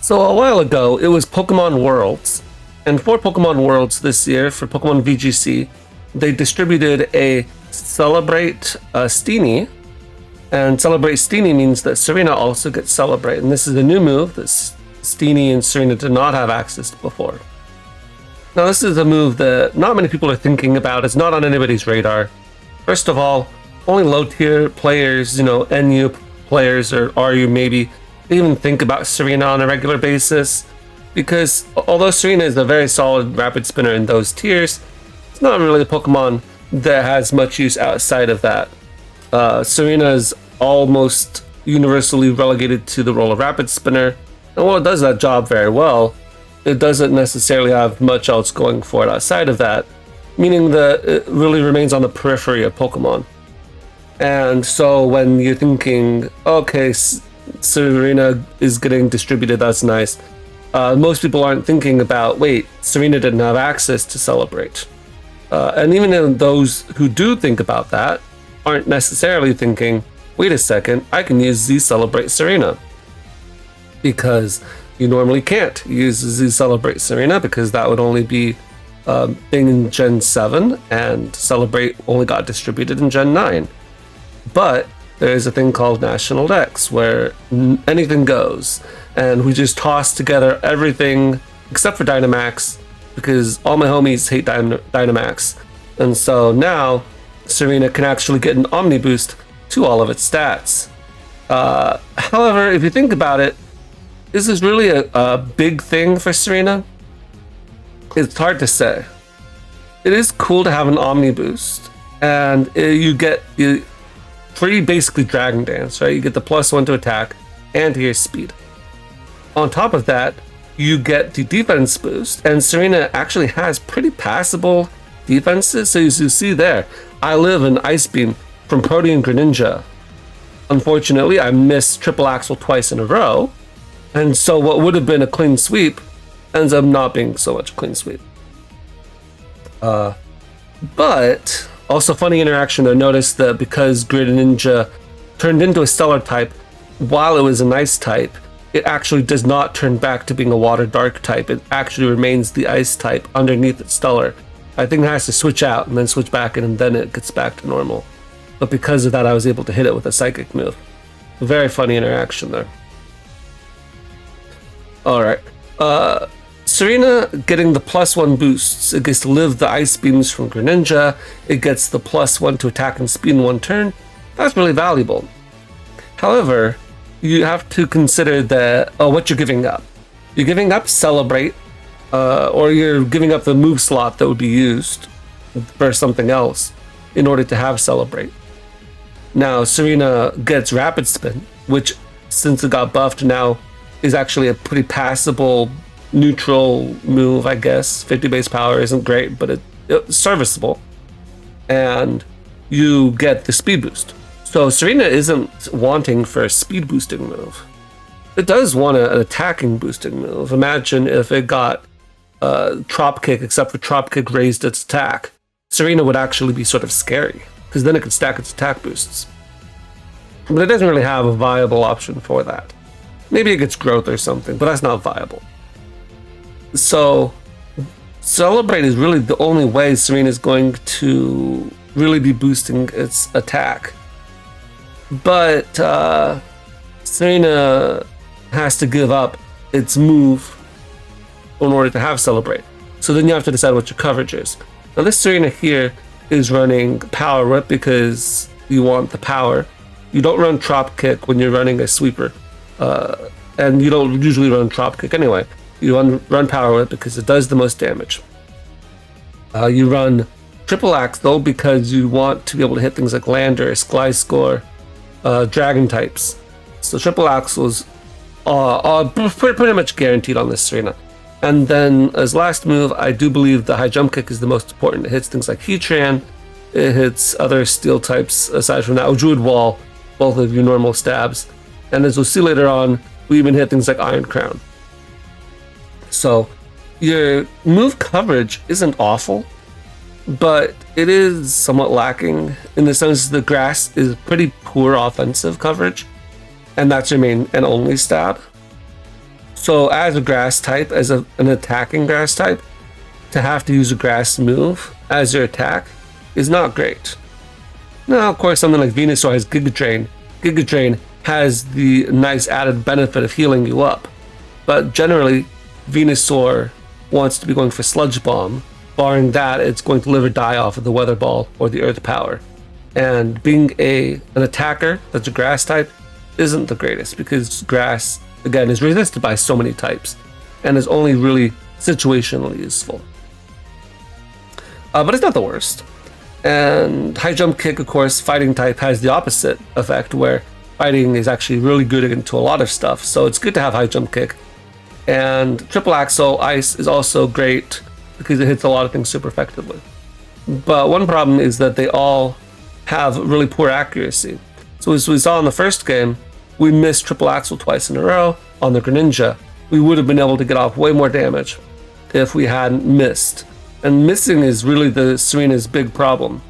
So a while ago, it was Pokemon Worlds. And for Pokemon Worlds this year, for Pokemon VGC, they distributed a Celebrate Steenie. And Celebrate Steenie means that Tsareena also gets Celebrate. And this is a new move that Steenie and Tsareena did not have access to before. Now, this is a move that not many people are thinking about. It's not on anybody's radar. First of all, only low-tier players, NU players or RU maybe, they even think about Tsareena on a regular basis. Because although Tsareena is a very solid rapid spinner in those tiers, it's not really a Pokemon that has much use outside of that. Tsareena is almost universally relegated to the role of rapid spinner, and while it does that job very well, it doesn't necessarily have much else going for it outside of that, meaning that it really remains on the periphery of Pokemon. And so when you're thinking, okay, Tsareena is getting distributed, that's nice, most people aren't thinking about, wait, Tsareena didn't have access to Celebrate. And even those who do think about that aren't necessarily thinking, wait a second, I can use Z-Celebrate Tsareena. Because you normally can't use Z-Celebrate Tsareena because that would only be in Gen 7, and Celebrate only got distributed in Gen 9. But there's a thing called NatDex where anything goes, and we just toss together everything except for Dynamax because all my homies hate Dynamax. And so now Tsareena can actually get an Omni boost to all of its stats. However, if you think about it, is this really a big thing for Tsareena? It's hard to say. It is cool to have an Omni boost, and you get pretty basically Dragon Dance, right? You get the +1 to attack and to your speed. On top of that, you get the defense boost, and Tsareena actually has pretty passable defenses. So as you see there, I live in Ice Beam from Protean Greninja. Unfortunately, I missed Triple Axle twice in a row, and so what would have been a clean sweep ends up not being so much a clean sweep. But also funny interaction, I noticed that because Greninja turned into a Stellar type while it was an Ice type, it actually does not turn back to being a Water Dark type. It actually remains the Ice type underneath its Stellar. I think it has to switch out and then switch back in, and then it gets back to normal. But because of that, I was able to hit it with a Psychic move. A very funny interaction there. Alright. Tsareena getting the +1 boosts. It gets to live the Ice Beams from Greninja. It gets the +1 to attack and speed in one turn. That's really valuable. However, you have to consider what you're giving up. You're giving up Celebrate, or you're giving up the move slot that would be used for something else in order to have Celebrate. Now, Tsareena gets Rapid Spin, which, since it got buffed now, is actually a pretty passable neutral move, I guess. 50 base power isn't great, but it's serviceable. And you get the speed boost. So Tsareena isn't wanting for a speed boosting move. It does want an attacking boosting move. Imagine if it got Trop Kick, except for Trop Kick raised its attack. Tsareena would actually be sort of scary, because then it could stack its attack boosts. But it doesn't really have a viable option for that. Maybe it gets growth or something, but that's not viable. So Celebrate is really the only way Tsareena is going to really be boosting its attack. But Tsareena has to give up its move in order to have Celebrate. So then you have to decide what your coverage is. Now this Tsareena here is running Power Whip because you want the power. You don't run Trop Kick when you're running a sweeper. And you don't usually run Trop Kick anyway. You run Power Whip because it does the most damage. You run Triple Axe though because you want to be able to hit things like Landorus, Gliscor, Dragon types. So Triple Axe was pretty much guaranteed on this Tsareena. And then as last move, I do believe the High Jump Kick is the most important. It hits things like Heatran, it hits other Steel types aside from that. Druid Wall, both of your normal stabs. And as we'll see later on, we even hit things like Iron Crown. So your move coverage isn't awful, but it is somewhat lacking in the sense the grass is pretty poor offensive coverage, and that's your main and only stab. So as a grass type, as an attacking grass type, to have to use a grass move as your attack is not great. Now, of course, something like Venusaur has Giga Drain. Giga Drain has the nice added benefit of healing you up. But generally, Venusaur wants to be going for Sludge Bomb. Barring that, it's going to live or die off of the Weather Ball or the Earth Power. And being an attacker that's a grass type isn't the greatest, because grass, again, is resisted by so many types and is only really situationally useful. But it's not the worst. And High Jump Kick, of course, fighting type has the opposite effect, where fighting is actually really good into a lot of stuff. So it's good to have High Jump Kick. And Triple Axle Ice is also great because it hits a lot of things super effectively. But one problem is that they all have really poor accuracy. So as we saw in the first game, we missed Triple Axle twice in a row on the Greninja. We would have been able to get off way more damage if we hadn't missed. And missing is really the Tsarena's big problem.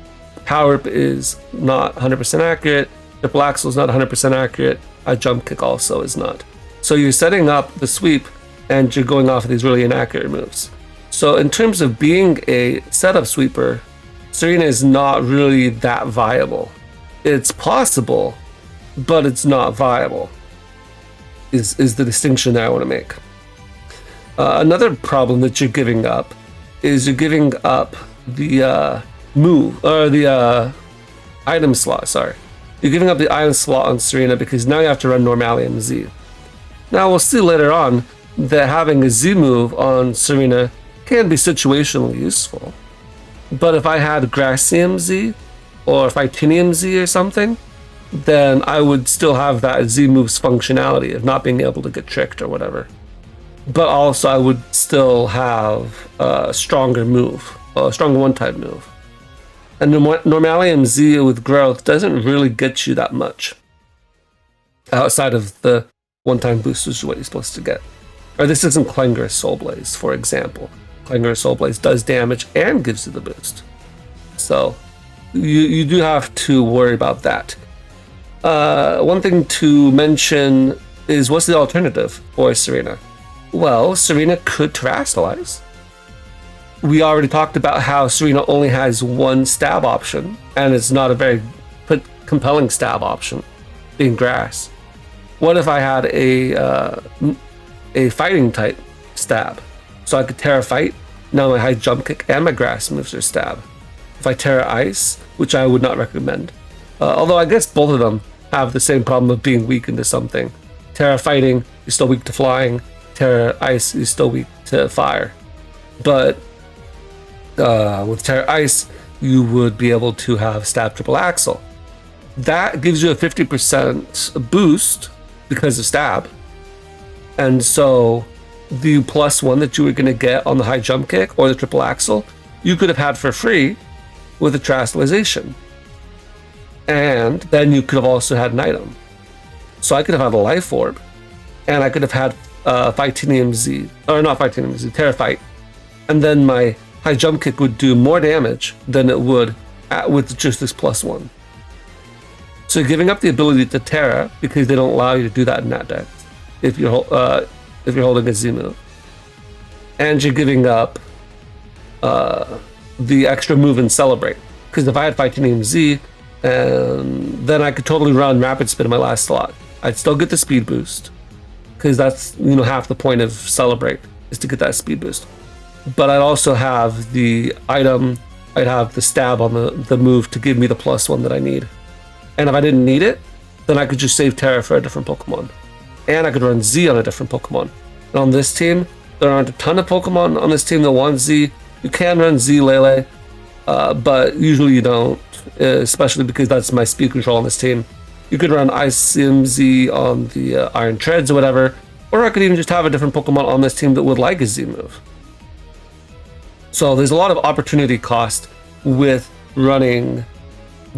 Power Up is not 100% accurate, Triple Axle is not 100% accurate, a Jump Kick also is not. So you're setting up the sweep and you're going off of these really inaccurate moves. So in terms of being a setup sweeper, Tsareena is not really that viable. It's possible, but it's not viable, is the distinction that I want to make. Another problem that you're giving up is you're giving up the move, or the item slot, sorry. You're giving up the item slot on Tsareena because now you have to run Normalium Z. Now we'll see later on that having a Z move on Tsareena can be situationally useful. But if I had Grassium Z or Fightinium Z or something, then I would still have that Z move's functionality of not being able to get tricked or whatever. But also I would still have a stronger move, a stronger one-type move. And Normalium Z with growth doesn't really get you that much outside of the one-time boost, which is what you're supposed to get. Or this isn't Clanger's Soul Blaze, for example. Clanger's Soul Blaze does damage and gives you the boost. So you do have to worry about that. One thing to mention is, what's the alternative for Tsareena? Well, Tsareena could Terastallize. We already talked about how Tsareena only has one stab option, and it's not a very compelling stab option, being grass. What if I had a fighting type stab? So I could Terra Fight, now my High Jump Kick and my grass moves are stab. If I Terra Ice, which I would not recommend, although I guess both of them have the same problem of being weak into something. Terra Fighting, you're still weak to flying. Terra Ice, you're still weak to fire. But with Terra Ice, you would be able to have Stab Triple Axle. That gives you a 50% boost because of Stab. And so the +1 that you were going to get on the High Jump Kick or the Triple Axle, you could have had for free with a Terastallization. And then you could have also had an item. So I could have had a Life Orb, and I could have had Fightinium Z, or not Fightinium Z, Terra Fight. And then my High Jump Kick would do more damage than it would with just this +1. So you're giving up the ability to Terra because they don't allow you to do that in NatDex if you're holding a Z move. And you're giving up the extra move and Celebrate. Because if I had Fightinium Z, then I could totally run Rapid Spin in my last slot. I'd still get the speed boost, because that's half the point of Celebrate is to get that speed boost. But I'd also have the item, I'd have the stab on the move to give me the +1 that I need. And if I didn't need it, then I could just save Terra for a different Pokemon. And I could run Z on a different Pokemon. And on this team, there aren't a ton of Pokemon on this team that want Z. You can run Z Lele, but usually you don't, especially because that's my speed control on this team. You could run Icium Z on the Iron Treads or whatever, or I could even just have a different Pokemon on this team that would like a Z move. So there's a lot of opportunity cost with running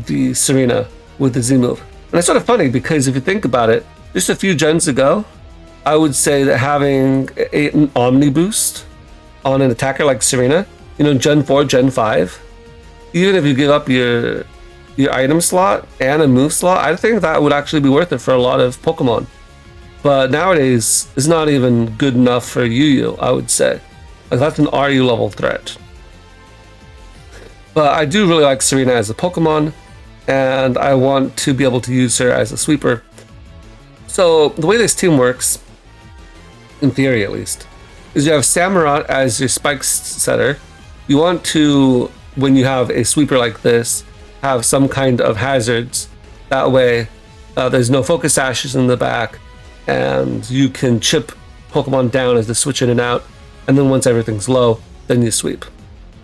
the Tsareena with the Z move. And it's sort of funny because if you think about it, just a few gens ago, I would say that having an Omni boost on an attacker like Tsareena, Gen 4, Gen 5, even if you give up your item slot and a move slot, I think that would actually be worth it for a lot of Pokemon. but nowadays it's not even good enough for UU, I would say. Like, that's an RU level threat. But I do really like Tsareena as a Pokemon, and I want to be able to use her as a sweeper. So the way this team works, in theory at least, is you have Samurott as your spike setter. You want to, when you have a sweeper like this, have some kind of hazards. That way there's no focus ashes in the back, and you can chip Pokemon down as they switch in and out, and then once everything's low, then you sweep.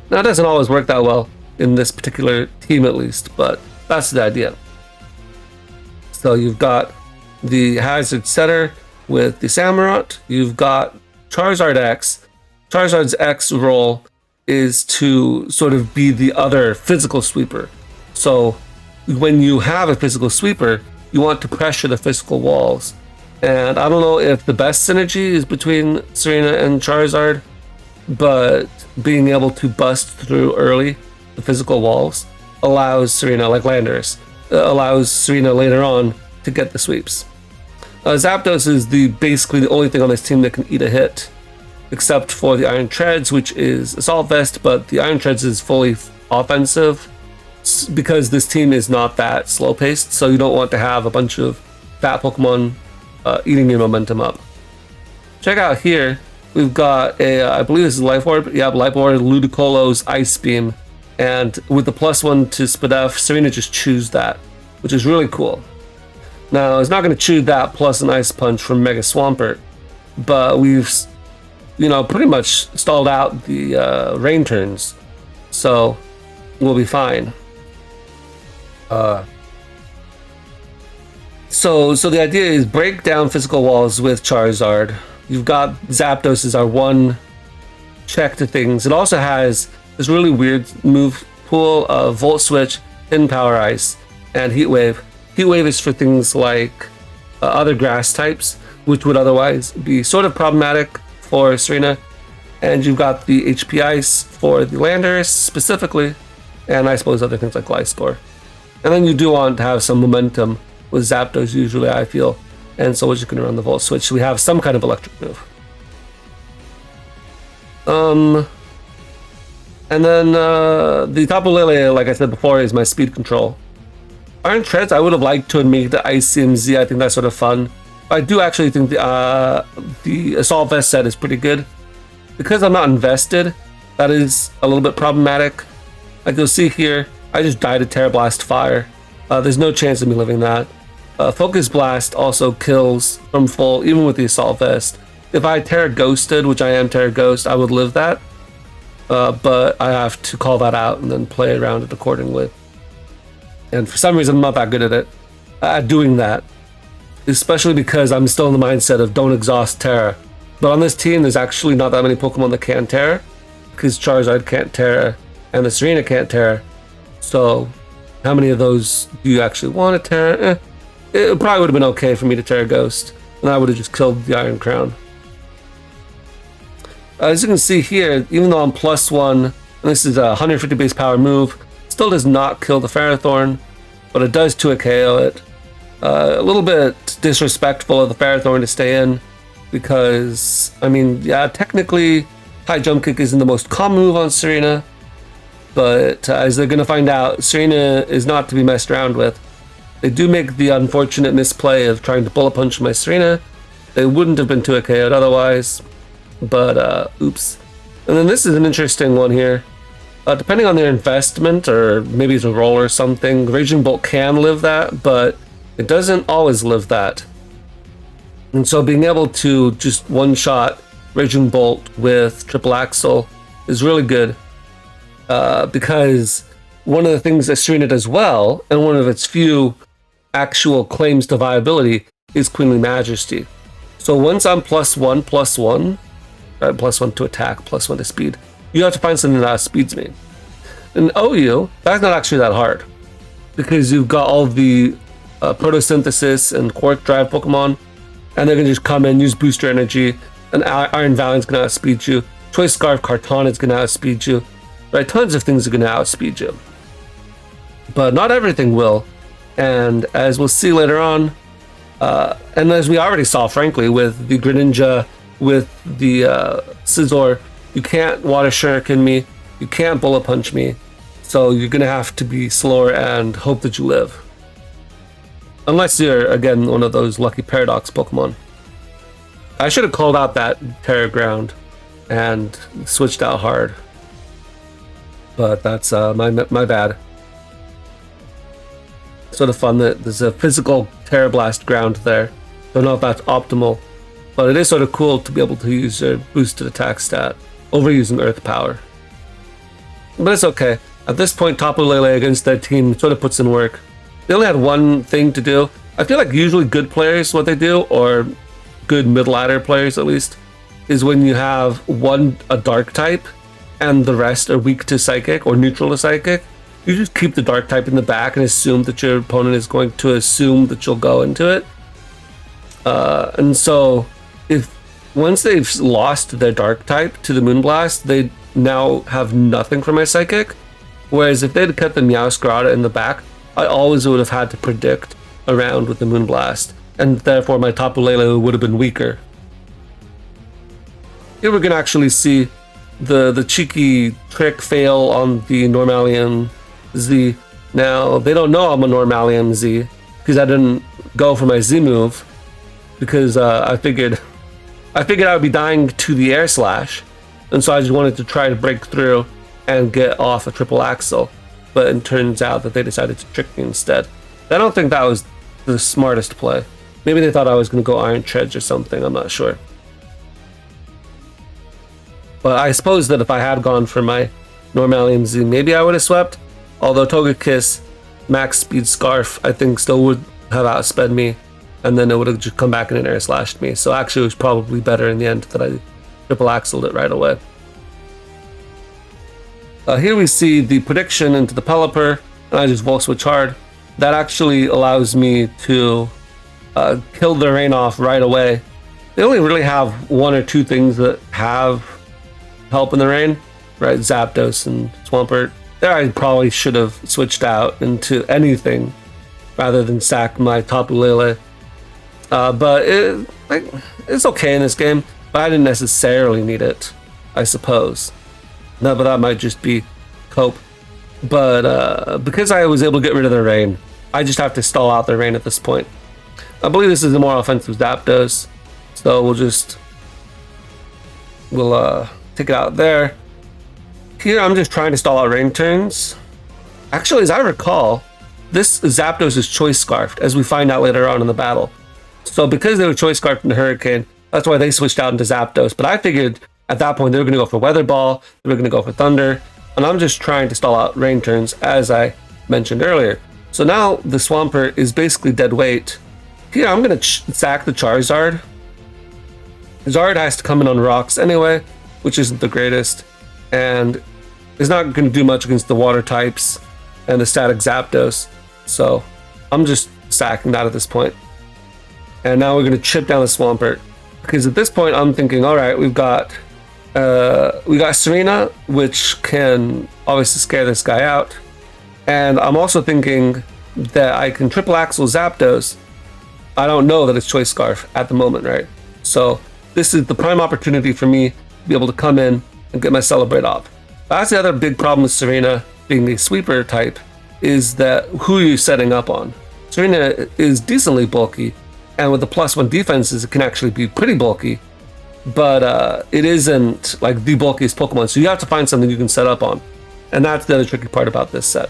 Now it doesn't always work that well in this particular team at least, but that's the idea. So you've got the hazard setter with the Samurott, you've got Charizard X. Charizard's X role is to sort of be the other physical sweeper. So when you have a physical sweeper, you want to pressure the physical walls. And I don't know if the best synergy is between Tsareena and Charizard, but being able to bust through early the physical walls allows Tsareena, like Landorus, allows Tsareena later on to get the sweeps. Zapdos is basically the only thing on this team that can eat a hit, except for the Iron Treads, which is Assault Vest, but the Iron Treads is fully offensive because this team is not that slow paced, so you don't want to have a bunch of fat Pokemon eating your momentum up. Check out here, we've got I believe this is Life Orb. Yeah, Life Orb, Ludicolo's Ice Beam, and with the +1 to Spadef, Tsareena just chews that, which is really cool. Now, it's not going to chew that plus an Ice Punch from Mega Swampert, but we've, pretty much stalled out the rain turns, so we'll be fine. So the idea is break down physical walls with Charizard. You've got Zapdos as our one check to things. It also has this really weird move pool of Volt Switch, Hidden Power Ice, and Heat Wave. Heat Wave is for things like other grass types, which would otherwise be sort of problematic for Tsareena. And you've got the HP Ice for the Landorus specifically, and I suppose other things like Gliscor. And then you do want to have some momentum with Zapdos usually, I feel, and so we're just going to run the Volt Switch so we have some kind of electric move. And then the Tapu Lele, like I said before, is my speed control. Iron Treads, I would have liked to make the Ice CMZ. I think that's sort of fun. I do actually think the Assault Vest set is pretty good. Because I'm not invested, that is a little bit problematic. Like you'll see here, I just died to Terra Blast Fire. There's no chance of me living that. Focus Blast also kills from full, even with the Assault Vest. If I Terra Ghosted, which I am Terra Ghost, I would live that. But I have to call that out and then play around it accordingly. And for some reason, I'm not that good at it, at doing that. Especially because I'm still in the mindset of don't exhaust Terra. But on this team, there's actually not that many Pokemon that can Terra, because Charizard can't Terra, and the Tsareena can't Terra. So, how many of those do you actually want to Terra? It probably would have been okay for me to Terra Ghost, and I would have just killed the Iron Crown. As you can see here, even though I'm +1, and this is a 150 base power move, still does not kill the Ferrothorn, but it does 2 KO it. A little bit disrespectful of the Ferrothorn to stay in, because, I mean, yeah, technically, High Jump Kick isn't the most common move on Tsareena, but as they're going to find out, Tsareena is not to be messed around with. They do make the unfortunate misplay of trying to Bullet Punch my Tsareena. They wouldn't have been 2 KO'd otherwise, but oops. And then this is an interesting one here. Depending on their investment, or maybe it's a roll or something, Raging Bolt can live that, but it doesn't always live that. And so being able to just one-shot Raging Bolt with Triple Axle is really good, because one of the things that Tsareena does well, and one of its few actual claims to viability, is Queenly Majesty. So once I'm +1, +1, +1 to attack, +1 to speed, you have to find something that outspeeds me. In OU, that's not actually that hard, because you've got all the Photosynthesis and Quark Drive Pokemon, and they're going to just come in, use Booster Energy, and Iron Valiant's going to outspeed you, Choice Scarf Kartana is going to outspeed you, right? Tons of things are going to outspeed you. But not everything will, and as we'll see later on, And as we already saw, frankly, with the Greninja, with the Scizor, you can't Water Shuriken me, you can't Bullet Punch me, so you're gonna have to be slower and hope that you live. Unless you're, again, one of those lucky Paradox Pokemon. I should have called out that Terra Ground and switched out hard. But that's my bad. Sort of fun that there's a physical Terra Blast ground there. Don't know if that's optimal, but it is sort of cool to be able to use your boosted attack stat over using Earth Power. But it's okay. At this point, Tapu Lele against their team sort of puts in work. They only had one thing to do. I feel like usually good players, what they do, or good mid-ladder players at least, is when you have a dark type and the rest are weak to psychic or neutral to psychic, you just keep the dark type in the back and assume that your opponent is going to assume that you'll go into it. And so if once they've lost their dark type to the Moonblast, they now have nothing for my psychic. Whereas if they'd kept the Meowscarada in the back, I always would have had to predict around with the Moonblast, and therefore my Tapu Lele would have been weaker. Here we can actually see the cheeky trick fail on the Normalium Z. Now, they don't know I'm a Normalium Z, because I didn't go for my Z move, because I figured I would be dying to the Air Slash, and so I just wanted to try to break through and get off a triple axle. But it turns out that they decided to trick me instead. I don't think that was the smartest play. Maybe they thought I was going to go Iron Treads or something, I'm not sure. But I suppose that if I had gone for my Normalium Z, maybe I would have swept. Although Togekiss, Max Speed Scarf, I think still would have outsped me. And then it would have just come back and an Air Slashed me. So actually it was probably better in the end that I triple axled it right away. Here we see the prediction into the Pelipper, and I just Volt Switch hard. That actually allows me to kill the rain off right away. They only really have one or two things that have help in the rain, right? Zapdos and Swampert. There I probably should have switched out into anything rather than sack my Tapu Lele. But it's okay in this game, but I didn't necessarily need it, I suppose. No, but that might just be cope. But because I was able to get rid of the rain, I just have to stall out the rain at this point. I believe this is a more offensive Zapdos, so we'll take it out there. Here I'm just trying to stall out rain turns. Actually, as I recall, this Zapdos is Choice Scarfed, as we find out later on in the battle. So because they were Choice Scarfed in the Hurricane, that's why they switched out into Zapdos. But I figured at that point they were going to go for Weather Ball, they were going to go for Thunder, and I'm just trying to stall out rain turns, as I mentioned earlier. So now the Swampert is basically dead weight. Here I'm going to sack the Charizard. Zard has to come in on rocks anyway, which isn't the greatest, and is not going to do much against the water types and the static Zapdos. So I'm just sacking that at this point. And now we're going to chip down the Swampert, because at this point I'm thinking, all right, we got Tsareena, which can obviously scare this guy out, and I'm also thinking that I can triple axle Zapdos. I don't know that it's Choice Scarf at the moment, right? So this is the prime opportunity for me to be able to come in and get my Celebrate off. That's the other big problem with Tsareena being a sweeper type, is that who you're setting up on. Tsareena is decently bulky, and with the +1 defenses, it can actually be pretty bulky, but it isn't like the bulkiest Pokemon, so you have to find something you can set up on. And that's the other tricky part about this set.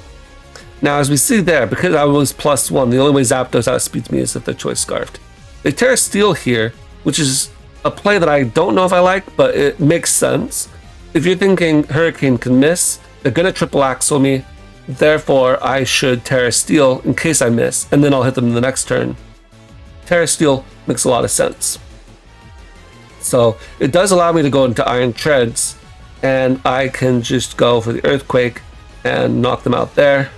Now, as we see there, because I was +1, the only way Zapdos outspeeds me is if they're Choice Scarfed. They Terra Steel here, which is a play that I don't know if I like, but it makes sense. If you're thinking Hurricane can miss, they're going to triple axle me, therefore I should Terra Steel in case I miss, and then I'll hit them in the next turn. Terra Steel makes a lot of sense. So it does allow me to go into Iron Treads, and I can just go for the Earthquake and knock them out there.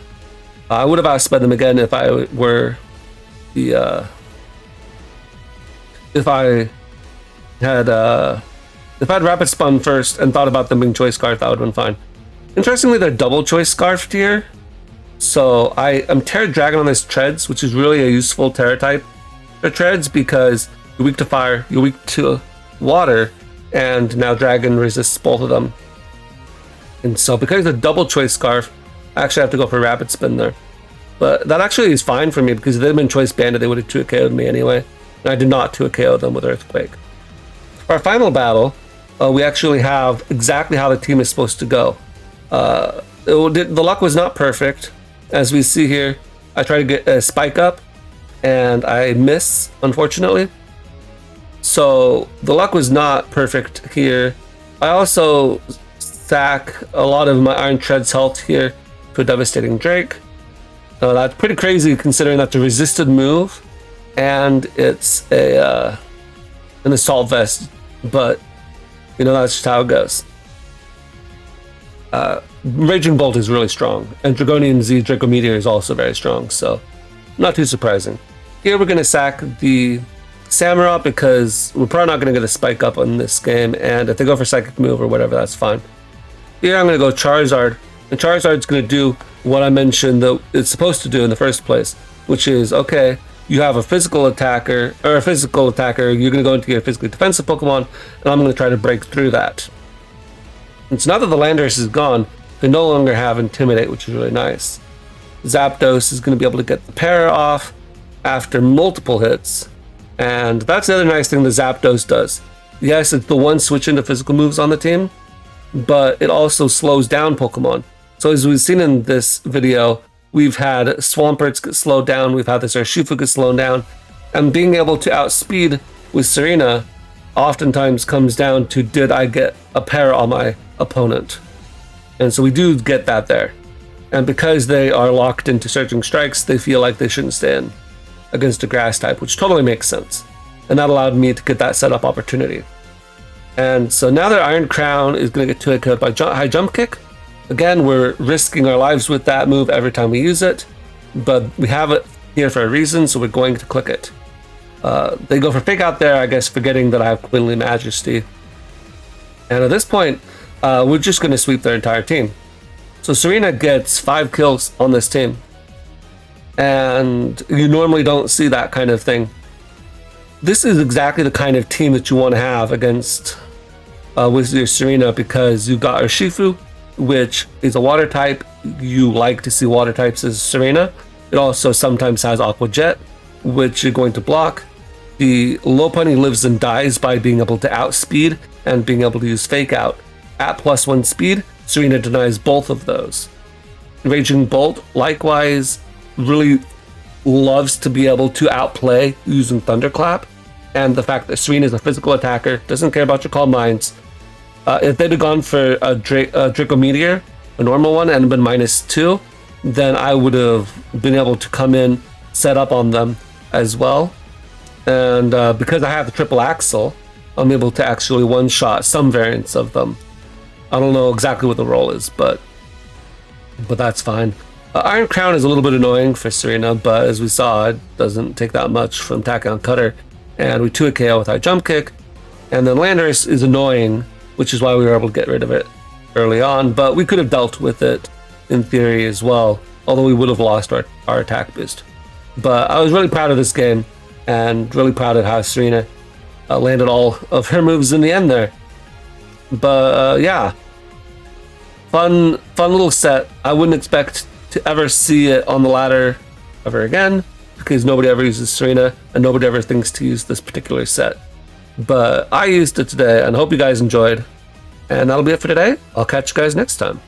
I would have outsped them again if I were the if I had Rapid Spun first and thought about them being Choice Scarfed, that would have been fine. Interestingly, they're double Choice Scarfed here, so I'm Terra Dragon on this Treads, which is really a useful Terra type. for treads because you're weak to fire, you're weak to water, and now dragon resists both of them. And so because of the double choice scarf, I actually have to go for rapid spin there. But that actually is fine for me because if they'd been choice banded, they would have 2KO'd me anyway. And I did not 2KO them with Earthquake. For our final battle, we actually have exactly how the team is supposed to go. The luck was not perfect. As we see here, I try to get a spike up and I miss, unfortunately. So the luck was not perfect here. I also sack a lot of my Iron Tread's health here to a devastating Drake. That's pretty crazy considering that's a resisted move and it's an assault vest, but you know, that's just how it goes. Raging Bolt is really strong, and Dragonian Z Draco Meteor is also very strong, so not too surprising. Here we're going to sack the Samurott because we're probably not going to get a spike up on this game, and if they go for Psychic Move or whatever, that's fine. Here I'm going to go Charizard, and Charizard's going to do what I mentioned that it's supposed to do in the first place, which is, okay, you have a physical attacker, you're going to go into your physically defensive Pokemon, and I'm going to try to break through that. And so now that the Landorus is gone, they no longer have Intimidate, which is really nice. Zapdos is going to be able to get the para off after multiple hits, and that's the other nice thing the Zapdos does. Yes, it's the one switch into physical moves on the team, but it also slows down Pokemon. So as we've seen in this video, we've had Swamperts get slowed down, we've had this Urshifu get slowed down, and being able to outspeed with Tsareena oftentimes comes down to, did I get a para on my opponent? And so we do get that there. And because they are locked into Surging Strikes, they feel like they shouldn't stand against a grass type, which totally makes sense. And that allowed me to get that setup opportunity. And so now their Iron Crown is going to get 2-hit by High Jump Kick. Again, we're risking our lives with that move every time we use it, but we have it here for a reason, so we're going to click it. They go for Fake Out there, I guess, forgetting that I have Queenly Majesty. And at this point, we're just going to sweep their entire team. So Tsareena gets 5 kills on this team. And you normally don't see that kind of thing. This is exactly the kind of team that you want to have against with your Tsareena, because you've got Urshifu, which is a water type. You like to see water types as Tsareena. It also sometimes has Aqua Jet, which you're going to block. The Lopunny lives and dies by being able to outspeed and being able to use Fake Out. At +1 speed, Tsareena denies both of those. Raging Bolt, likewise, really loves to be able to outplay using Thunderclap. And the fact that Tsareena is a physical attacker, doesn't care about your Calm Minds. If they'd have gone for a Draco Meteor, a normal one, and been -2, then I would have been able to come in, set up on them as well. And because I have the triple axle, I'm able to actually one-shot some variants of them. I don't know exactly what the role is, but that's fine. Iron Crown is a little bit annoying for Tsareena, but as we saw, it doesn't take that much from Tachyon Cutter. And we 2-KO with our Jump Kick. And then Landorus is annoying, which is why we were able to get rid of it early on, but we could have dealt with it in theory as well, although we would have lost our attack boost. But I was really proud of this game, and really proud of how Tsareena landed all of her moves in the end there. But yeah, fun little set. I wouldn't expect to ever see it on the ladder ever again, because nobody ever uses Tsareena, and nobody ever thinks to use this particular set. But I used it today, and I hope you guys enjoyed. And that'll be it for today. I'll catch you guys next time.